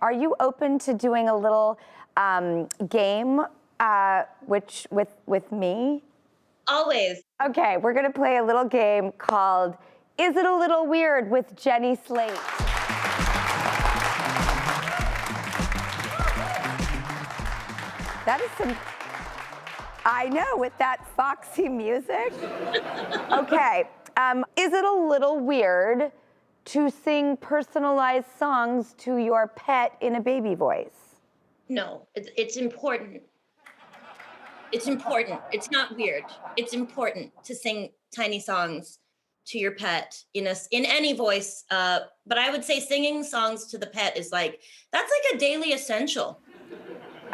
Are you open to doing a little game with me? Always. Okay, we're gonna play a little game called Is It a Little Weird with Jenny Slate. That is some, I know, with that foxy music. Okay, is it a little weird to sing personalized songs to your pet in a baby voice? No, it's important. It's important. It's not weird. It's important to sing tiny songs to your pet in any voice. But I would say singing songs to the pet is that's like a daily essential.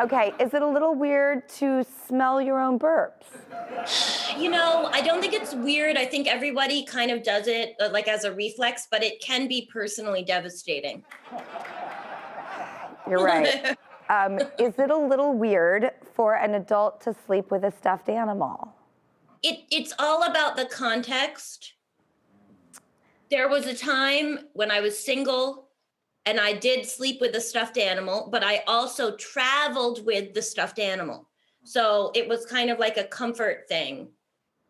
Okay, is it a little weird to smell your own burps? I don't think it's weird. I think everybody kind of does it like as a reflex, but it can be personally devastating. You're right. Is it a little weird for an adult to sleep with a stuffed animal? It's all about the context. There was a time when I was single and I did sleep with a stuffed animal, but I also traveled with the stuffed animal. So it was kind of like a comfort thing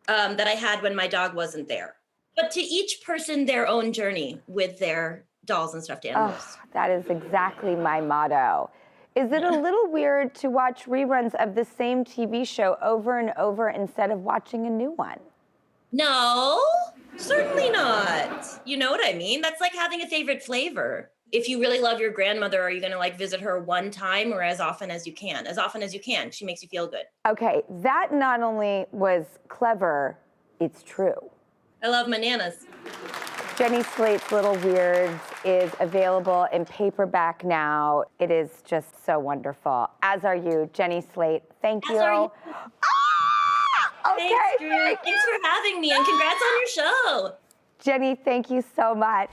that I had when my dog wasn't there. But to each person, their own journey with their dolls and stuffed animals. Oh, that is exactly my motto. Is it a little weird to watch reruns of the same TV show over and over instead of watching a new one? No, certainly not. You know what I mean? That's like having a favorite flavor. If you really love your grandmother, are you going to visit her one time or as often as you can? As often as you can. She makes you feel good. Okay, that not only was clever, it's true. I love bananas. Jenny Slate's Little Weirds is available in paperback now. It is just so wonderful. As are you, Jenny Slate. Thank you. Are you. Okay, Thanks, Drew. Thanks for having me, and congrats on your show. Jenny, thank you so much.